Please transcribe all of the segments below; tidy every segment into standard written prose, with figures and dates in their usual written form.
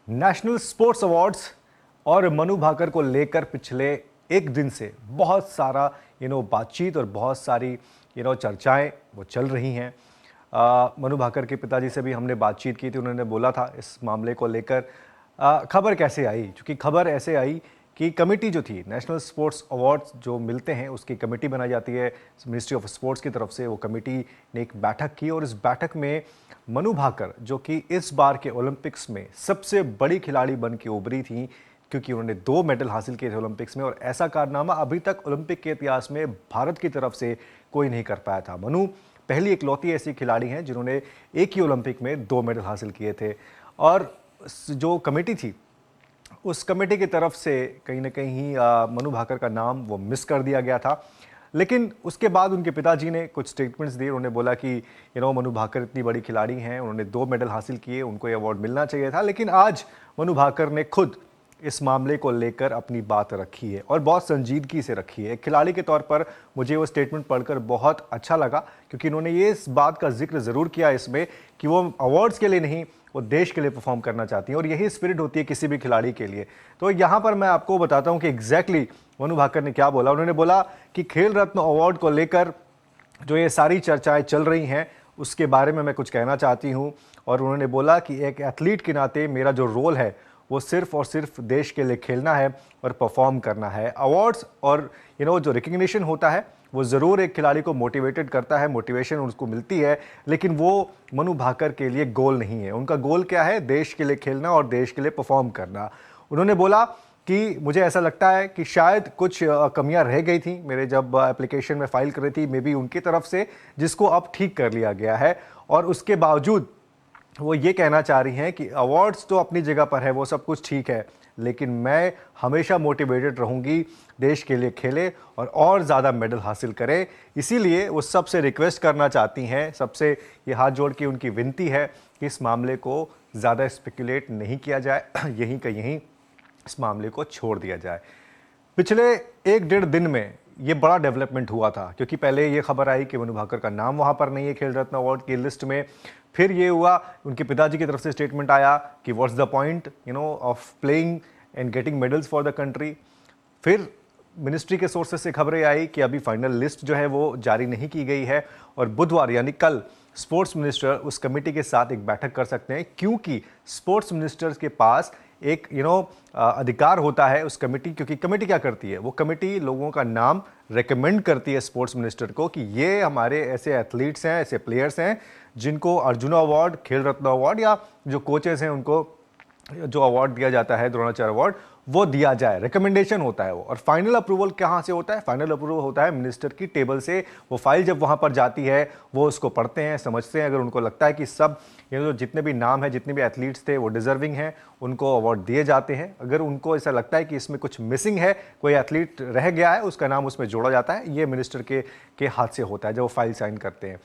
National sports awards और मनु भाकर को लेकर पिछले एक दिन से बहुत सारा बातचीत और बहुत सारी चर्चाएं वो चल रही हैं। मनु भाकर के पिताजी से भी हमने बातचीत की थी, उन्होंने बोला था इस मामले को लेकर खबर कैसे आई, क्योंकि खबर ऐसे आई कि कमेटी जो थी नेशनल स्पोर्ट्स अवार्ड्स जो मिलते हैं उसकी कमेटी बनाई जाती है मिनिस्ट्री ऑफ स्पोर्ट्स की तरफ से। वो कमेटी ने एक बैठक की और इस बैठक में मनु भाकर जो कि इस बार के ओलंपिक्स में सबसे बड़ी खिलाड़ी बन के उभरी थी, क्योंकि उन्होंने 2 मेडल हासिल किए थे ओलंपिक्स में, और ऐसा कारनामा अभी तक ओलंपिक के इतिहास में भारत की तरफ से कोई नहीं कर पाया था। मनु पहली इकलौती ऐसी खिलाड़ी हैं जिन्होंने एक ही ओलंपिक में 2 मेडल हासिल किए थे। और जो कमेटी थी उस कमेटी की तरफ से कहीं ना कहीं मनु भाकर का नाम वो मिस कर दिया गया था। लेकिन उसके बाद उनके पिताजी ने कुछ स्टेटमेंट्स दिए। उन्होंने बोला कि मनु भाकर इतनी बड़ी खिलाड़ी हैं, उन्होंने 2 मेडल हासिल किए, उनको ये अवार्ड मिलना चाहिए था। लेकिन आज मनु भाकर ने खुद इस मामले को लेकर अपनी बात रखी है और बहुत संजीदगी से रखी है। एक खिलाड़ी के तौर पर मुझे वो स्टेटमेंट पढ़कर बहुत अच्छा लगा, क्योंकि उन्होंने ये इस बात का जिक्र ज़रूर किया इसमें कि वो अवार्ड्स के लिए नहीं, वो देश के लिए परफॉर्म करना चाहती हैं, और यही स्पिरिट होती है किसी भी खिलाड़ी के लिए। तो यहाँ पर मैं आपको बताता हूँ कि एग्जैक्टली मनु भाकर ने क्या बोला। उन्होंने बोला कि खेल रत्न अवार्ड को लेकर जो ये सारी चर्चाएं चल रही हैं उसके बारे में मैं कुछ कहना चाहती हूँ। और उन्होंने बोला कि एक एथलीट के नाते मेरा जो रोल है वो सिर्फ और सिर्फ देश के लिए खेलना है और परफॉर्म करना है। अवार्ड्स और जो रिकग्निशन होता है वो ज़रूर एक खिलाड़ी को मोटिवेटेड करता है, मोटिवेशन उसको मिलती है, लेकिन वो मनु भाकर के लिए गोल नहीं है। उनका गोल क्या है? देश के लिए खेलना और देश के लिए परफॉर्म करना। उन्होंने बोला कि मुझे ऐसा लगता है कि शायद कुछ कमियां रह गई थी मेरे जब एप्लीकेशन में फाइल कर रही थी, मे बी उनकी तरफ से, जिसको अब ठीक कर लिया गया है। और उसके बावजूद वो ये कहना चाह रही हैं कि अवार्ड्स तो अपनी जगह पर है, वो सब कुछ ठीक है, लेकिन मैं हमेशा मोटिवेटेड रहूंगी, देश के लिए खेले और ज़्यादा मेडल हासिल करें। इसीलिए वो सबसे रिक्वेस्ट करना चाहती हैं, सबसे ये हाथ जोड़ के उनकी विनती है कि इस मामले को ज़्यादा स्पेकुलेट नहीं किया जाए, यहीं का यहीं इस मामले को छोड़ दिया जाए। पिछले 1-1.5 दिन में ये बड़ा डेवलपमेंट हुआ था, क्योंकि पहले ये खबर आई कि मनु भाकर का नाम वहाँ पर नहीं है खेल रत्न अवार्ड की लिस्ट में। फिर ये हुआ, उनके पिताजी की तरफ से स्टेटमेंट आया कि what's the point of playing and getting medals for the country. फिर मिनिस्ट्री के सोर्सेस से खबरें आई कि अभी फाइनल लिस्ट जो है वो जारी नहीं की गई है, और बुधवार यानी कल स्पोर्ट्स मिनिस्टर उस कमेटी के साथ एक बैठक कर सकते हैं, क्योंकि स्पोर्ट्स मिनिस्टर्स के पास एक अधिकार होता है उस कमेटी। क्योंकि कमेटी क्या करती है? वो कमेटी लोगों का नाम रेकमेंड करती है स्पोर्ट्स मिनिस्टर को कि ये हमारे ऐसे एथलीट्स हैं, ऐसे प्लेयर्स हैं जिनको अर्जुन अवार्ड, खेल रत्न अवार्ड, या जो कोचेस हैं उनको जो अवार्ड दिया जाता है द्रोणाचार्य अवार्ड, वो दिया जाए। रिकमेंडेशन होता है वो। और फाइनल अप्रूवल कहाँ से होता है? फाइनल अप्रूवल होता है मिनिस्टर की टेबल से। वो फाइल जब वहाँ पर जाती है वो उसको पढ़ते हैं, समझते हैं। अगर उनको लगता है कि सब जितने भी नाम है, जितने भी एथलीट्स थे वो डिजर्विंग हैं, उनको अवार्ड दिए जाते हैं। अगर उनको ऐसा लगता है कि इसमें कुछ मिसिंग है, कोई एथलीट रह गया है, उसका नाम उसमें जोड़ा जाता है। ये मिनिस्टर के हाथ से होता है जब वो फाइल साइन करते हैं।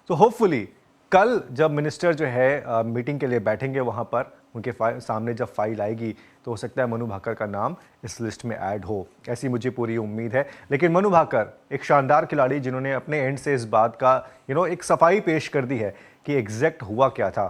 तो होपफुली कल जब मिनिस्टर जो है मीटिंग के लिए बैठेंगे वहाँ पर, उनके सामने जब फाइल आएगी तो हो सकता है मनु भाकर का नाम इस लिस्ट में ऐड हो, ऐसी मुझे पूरी उम्मीद है। लेकिन मनु भाकर एक शानदार खिलाड़ी जिन्होंने अपने एंड से इस बात का एक सफाई पेश कर दी है कि एग्जैक्ट हुआ क्या था।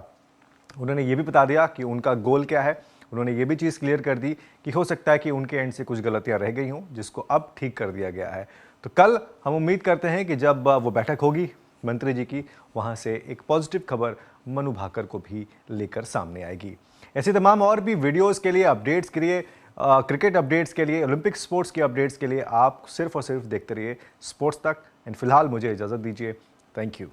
उन्होंने ये भी बता दिया कि उनका गोल क्या है। उन्होंने ये भी चीज़ क्लियर कर दी कि हो सकता है कि उनके एंड से कुछ गलतियाँ रह गई हों, जिसको अब ठीक कर दिया गया है। तो कल हम उम्मीद करते हैं कि जब वो बैठक होगी मंत्री जी की, वहाँ से एक पॉजिटिव खबर मनु भाकर को भी लेकर सामने आएगी। ऐसी तमाम और भी वीडियोस के लिए, अपडेट्स के लिए, क्रिकेट अपडेट्स के लिए, ओलंपिक स्पोर्ट्स के अपडेट्स के लिए आप सिर्फ और सिर्फ देखते रहिए स्पोर्ट्स तक। एंड फिलहाल मुझे इजाज़त दीजिए। Thank you.